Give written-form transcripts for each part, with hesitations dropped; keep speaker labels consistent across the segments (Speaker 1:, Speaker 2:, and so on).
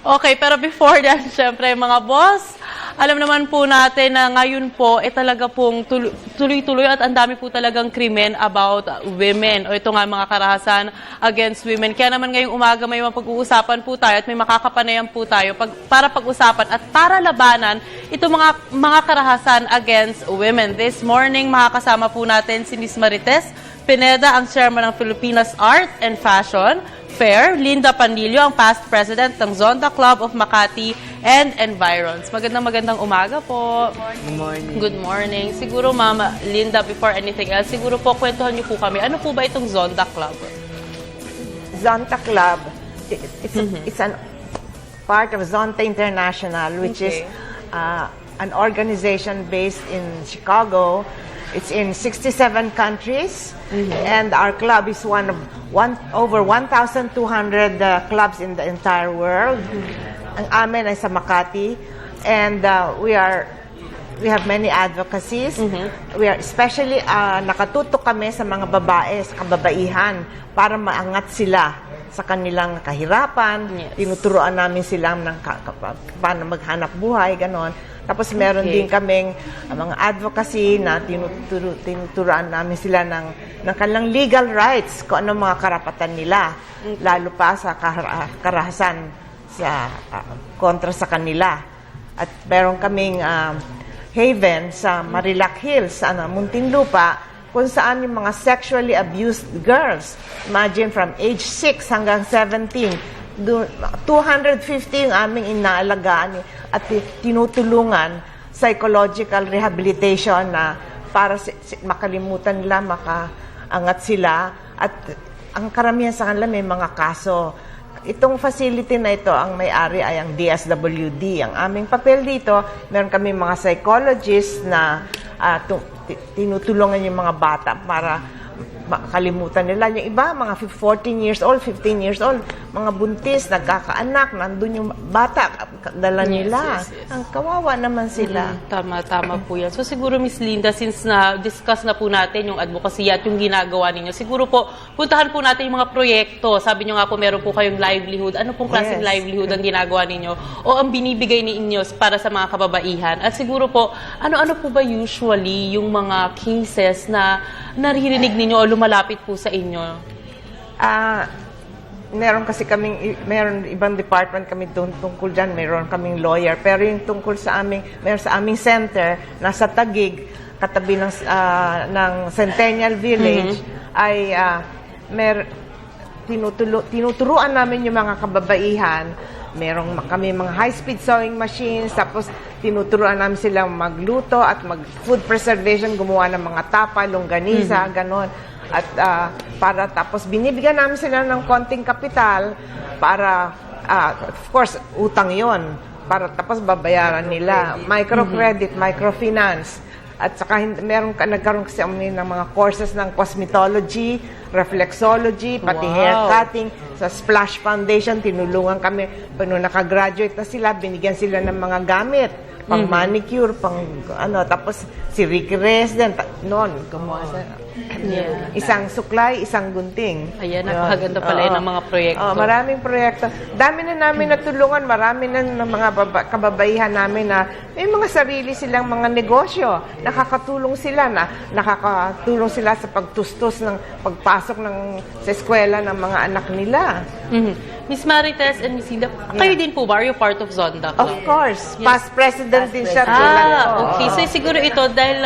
Speaker 1: Okay, pero before that, syempre mga boss, alam naman po natin na ngayon po, talaga pong tuloy-tuloy at ang dami po talagang krimen about women o ito nga mga karahasan against women. Kaya naman ngayong umaga may mapag-uusapan po tayo at may makakapanayan po tayo para pag-usapan at para labanan itong mga karahasan against women. This morning, makakasama po natin si Ms. Marites Pineda, ang chairman ng Filipinas Art and Fashion Fair, Linda Panlilio, ang past president ng Zonda Club of Makati and Environs. Magandang umaga po.
Speaker 2: Good morning.
Speaker 1: Good morning. Siguro, Mama Linda, before anything else, siguro po kwentuhan niyo po kami. Ano po ba itong Zonda Club?
Speaker 2: Zonta Club, it's an part of Zonta International, which is an organization based in Chicago. It's in 67 countries, and our club is one of over 1,200 clubs in the entire world. Ang amin ay sa Makati, and we have many advocacies. We are especially nakatutok kami sa mga babae, sa kababaihan, para maangat sila sa kanilang kahirapan.
Speaker 1: Yes.
Speaker 2: Tinuturuan namin sila ng paano maghanap buhay, ganon. Tapos meron din kaming mga advocacy na tinuturuan namin sila ng kanilang legal rights, kung ano mga karapatan nila, lalo pa sa karahasan sa kontra sa kanila. At meron kaming haven sa Marilac Hills, sa Muntinlupa, kung saan yung mga sexually abused girls, imagine from age 6 hanggang 17, 250 yung aming inaalagaan at tinutulungan psychological rehabilitation na para makalimutan nila, makaangat sila, at ang karamihan sa kanila may mga kaso. Itong facility na ito, ang may-ari ay ang DSWD. Ang aming papel dito, meron kami mga psychologists na tinutulungan yung mga bata para makalimutan nila. Yung iba, mga 14 years old, 15 years old, mga buntis, nagkakaanak, nandun yung bata, dala nila.
Speaker 1: Yes.
Speaker 2: Ang kawawa naman sila.
Speaker 1: Tama po yan. So siguro, Miss Linda, since na-discuss na po natin yung advocacy at yung ginagawa ninyo, siguro po, puntahan po natin yung mga proyekto. Sabi nyo nga po, meron po kayong livelihood. Ano pong klaseng livelihood ang ginagawa ninyo o ang binibigay ninyo para sa mga kababaihan? At siguro po, ano-ano po ba usually yung mga cases na naririnig ninyo o lumalapit po sa inyo? Meron ibang department kami tungkol dyan, meron kaming lawyer, pero yung tungkol meron sa aming center, nasa Taguig, katabi ng Centennial Village, ay tinuturuan namin yung mga kababaihan. Meron kami mga high-speed sewing machines, tapos tinuturuan namin silang magluto at mag-food preservation, gumawa ng mga tapa, longganisa, ganon. At tapos binibigyan namin sila ng konting kapital para, of course, utang yon para tapos babayaran nila. Microcredit, microfinance. At saka nagkaroon kasi kami ng mga courses ng cosmetology, reflexology, pati hair cutting. Sa Splash Foundation, tinulungan kami. Pag nakagraduate na sila, binigyan sila ng mga gamit. Pang manicure, tapos si Ricky Reyes din, noon, gumawa sa isang suklay, isang gunting. Ayan, napakaganda pala yun ng mga proyekto.
Speaker 2: Maraming proyekto. Dami na namin natulungan, marami na ng mga kababaihan namin na may mga sarili silang mga negosyo. Nakakatulong sila sa pagtustos ng pagpasok sa eskwela ng mga anak nila.
Speaker 1: Miss Marites and Miss Linda, kayo din po ba? Are you part of Zonda Club?
Speaker 2: Of course. Past president din siya.
Speaker 1: Okay. So siguro ito, dahil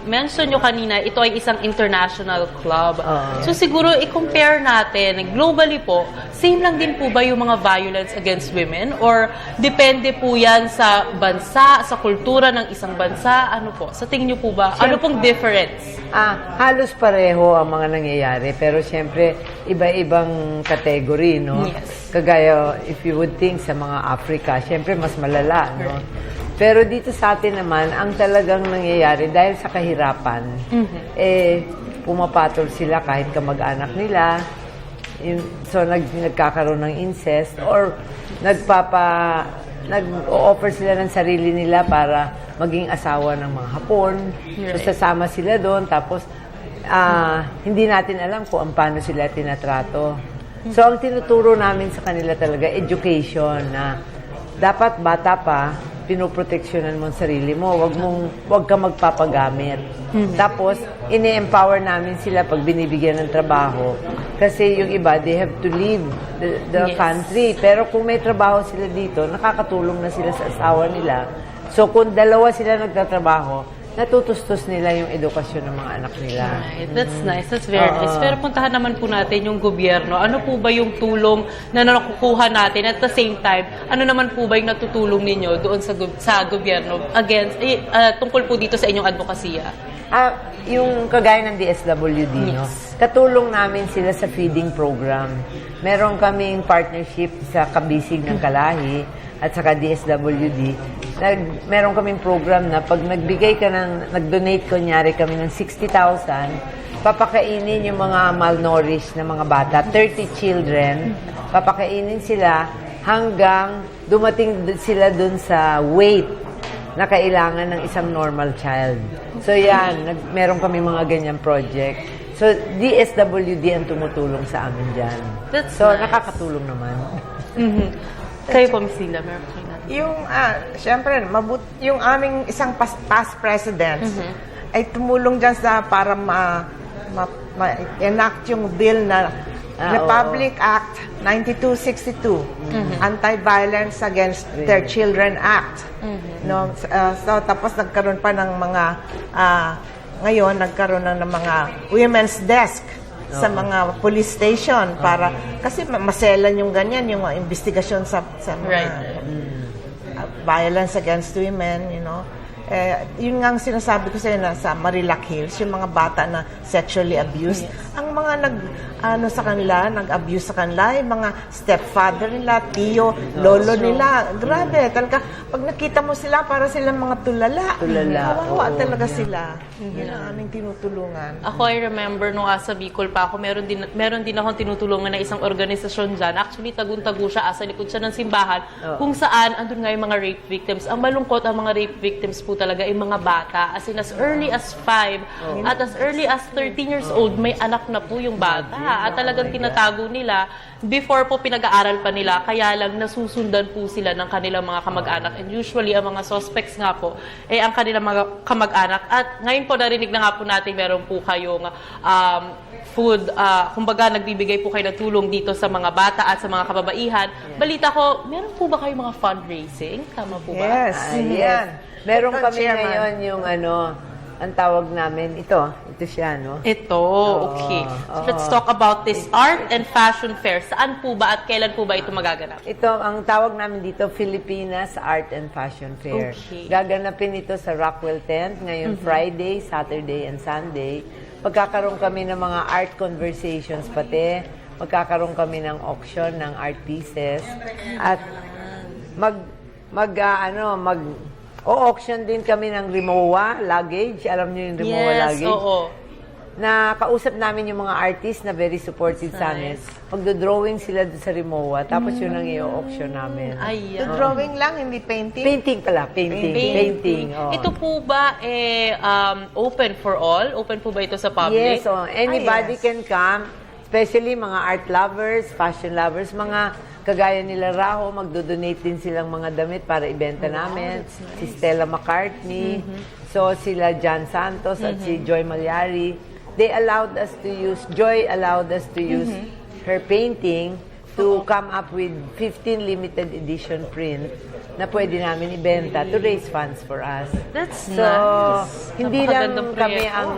Speaker 1: mention nyo kanina, ito ay isang international club. So siguro, i-compare natin, globally po, same lang din po ba yung mga violence against women? Or depende po yan sa bansa, sa kultura ng isang bansa? Ano po? Sa tingin nyo po ba? Ano pong difference?
Speaker 3: Halos pareho ang mga nangyayari, pero siyempre, iba-ibang category, no?
Speaker 1: Yes.
Speaker 3: Kagaya, if you would think sa mga Africa, siyempre mas malala, no? Pero dito sa atin naman, ang talagang nangyayari, dahil sa kahirapan, pumapatol sila kahit kamag-anak nila. So, nagkakaroon ng incest, or nag-o-offer sila ng sarili nila para maging asawa ng mga Hapon. So, sasama sila doon, tapos hindi natin alam kung paano sila tinatrato. So, ang tinuturo namin sa kanila talaga, education na dapat bata pa, pinoproteksyonan mo ang sarili mo. Wag ka magpapagamit. Tapos, ini-empower namin sila pag binibigyan ng trabaho. Kasi yung iba, they have to leave the country. Pero kung may trabaho sila dito, nakakatulong na sila sa asawa nila. So, kung dalawa sila nagtatrabaho, natutustos nila yung edukasyon ng mga anak nila.
Speaker 4: Right. That's nice. That's very nice. Pero puntahan naman po natin yung gobyerno. Ano po ba yung tulong na nakukuha natin? At the same time, ano naman po ba yung natutulong ninyo doon sa gobyerno against, tungkol po dito sa inyong advokasya?
Speaker 3: Yung kagaya ng DSWD, no? Katulong namin sila sa feeding program. Meron kaming partnership sa Kabisig ng Kalahi at saka DSWD. Meron kaming program na pag nag-donate kunyari kami ng 60,000, papakainin yung mga malnourished na mga bata, 30 children, papakainin sila hanggang dumating sila dun sa weight na kailangan ng isang normal child. So yan, meron kami mga ganyan project. So DSWD ang tumutulong sa amin dyan.
Speaker 4: That's
Speaker 3: so
Speaker 4: nice.
Speaker 3: nakakatulong naman.
Speaker 4: Kayo po, Ms. Lila, meron po kayo natin.
Speaker 2: Yung, syempre, yung aming isang past president ay tumulong dyan para enact yung bill na Republic Act 9262, Anti-Violence Against Their Children Act. No, so tapos nagkaroon pa ng mga ngayon nagkaroon ng mga women's desk sa mga police station para kasi maselan yung ganyan yung investigasyon sa mga violence against women, you know. Yun nga ang sinasabi ko sa'yo na sa Marilac Hills, yung mga bata na sexually abused, ang mga nag-abuse sa kanila, yung mga stepfather nila, tiyo, lolo nila, grabe, talaga, pag nakita mo sila, para silang mga tulala. Kawawa talaga sila. Yun ang aming tinutulungan.
Speaker 4: Ako, I remember, nung sa Bicol pa ako, meron din akong tinutulungan na isang organisasyon dyan. Actually, tagun-tago siya, asa likod siya ng simbahan, kung saan, andun nga yung mga rape victims. Ang malungkot, ang mga rape victims po talaga yung mga bata. As in, as early as 5 at as early as 13 years old, may anak na po yung bata. At talagang tinatago nila before po pinag-aaral pa nila. Kaya lang nasusundan po sila ng kanilang mga kamag-anak. And usually, ang mga suspects nga po, ang kanilang mga kamag-anak. At ngayon po, narinig na nga po natin, meron po kayong food, kumbaga nagbibigay po kayo ng tulong dito sa mga bata at sa mga kababaihan. Balita ko, meron po ba kayong mga fundraising? Tama po ba?
Speaker 2: Yes.
Speaker 3: Yes. Meron
Speaker 2: Ito,
Speaker 3: kami
Speaker 2: Chairman.
Speaker 3: ngayon yung ang tawag namin, ito siya, no?
Speaker 4: Ito, okay. So let's talk about this art and fashion fair. Saan po ba at kailan po ba ito magaganap?
Speaker 3: Ito, ang tawag namin dito, Filipinas Art and Fashion Fair.
Speaker 4: Okay.
Speaker 3: Gaganapin ito sa Rockwell Tent ngayon Friday, Saturday, and Sunday. Magkakaroon kami ng mga art conversations pati. Magkakaroon kami ng auction ng art pieces. At o-auction din kami ng Rimowa luggage. Alam niyo yung Rimowa luggage?
Speaker 4: Oo.
Speaker 3: Na kausap namin yung mga artist na very supportive sa amin. Magdo-drawing sila doon sa Rimowa, tapos yun ang i-auction namin.
Speaker 4: Ayan.
Speaker 2: Drawing lang, hindi painting?
Speaker 3: Painting pala, painting. Oo.
Speaker 4: Ito po ba open for all? Open po ba ito sa public?
Speaker 3: Yes, anybody
Speaker 2: yes.
Speaker 3: can come, especially mga art lovers, fashion lovers, mga kagaya nila Raho, magdo-donate din silang mga damit para ibenta namin. Si Stella McCartney, so sila John Santos at si Joy Malyari. They allowed us to use, Joy allowed us to use her painting to come up with 15 limited edition print na pwede namin ibenta to raise funds for us.
Speaker 4: That's
Speaker 3: So,
Speaker 4: nice.
Speaker 3: hindi lang
Speaker 4: Napakagandang
Speaker 3: kami
Speaker 4: proyekto.
Speaker 3: ang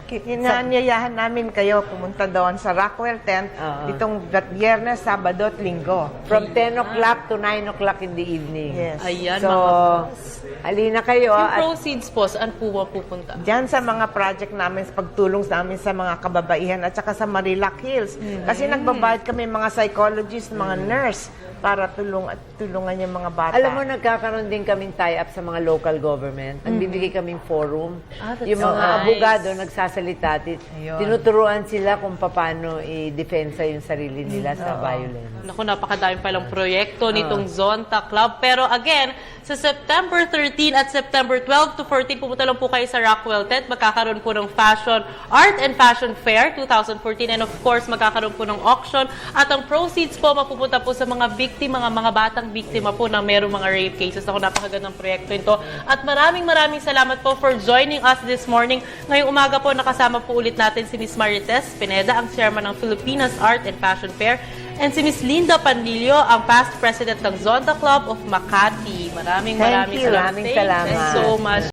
Speaker 2: Inaanyayahan namin kayo pumunta doon sa Rockwell Tent itong Biyernes, Sabado at Linggo.
Speaker 3: from 10 o'clock to 9 o'clock in the evening.
Speaker 2: Yes.
Speaker 4: Ayan,
Speaker 3: So,
Speaker 4: mga
Speaker 3: halina kayo.
Speaker 4: yung
Speaker 3: At
Speaker 4: proceeds po, saan po ba pupunta?
Speaker 2: Diyan sa mga project namin, sa pagtulong namin sa mga kababaihan at saka sa Marilac Hills. Kasi nagbabayad kami mga psychologist, mga nurse para tulungan yung mga bata.
Speaker 3: alam mo, nagkakaroon din kaming tie-up sa mga local government. Nagbibigay kaming forum.
Speaker 4: That's
Speaker 3: Yung
Speaker 4: so
Speaker 3: mga
Speaker 4: nice.
Speaker 3: abogado nagsasalita. Tinuturuan sila kung paano i-defensa yung sarili nila sa violence.
Speaker 4: Naku, napakadami palang proyekto nitong Zonta Club. Pero again, Sa September 13 at September 12 to 14, pumunta lang po kayo sa Rockwell Tent. Magkakaroon po ng Art and Fashion Fair 2014 and of course, magkakaroon po ng auction. At ang proceeds po mapupunta po sa mga biktima, mga batang biktima po na mayroong mga rape cases. Ako, napakagandang proyekto ito. At maraming salamat po for joining us this morning. Ngayong umaga po, nakasama po ulit natin si Miss Marites Pineda, ang chairman ng Filipinas Art and Fashion Fair, and si Miss Linda Pandillo, ang past president ng Zonda Club of Makati. Maraming salamat.
Speaker 3: Maraming salamat.
Speaker 4: Thanks so much.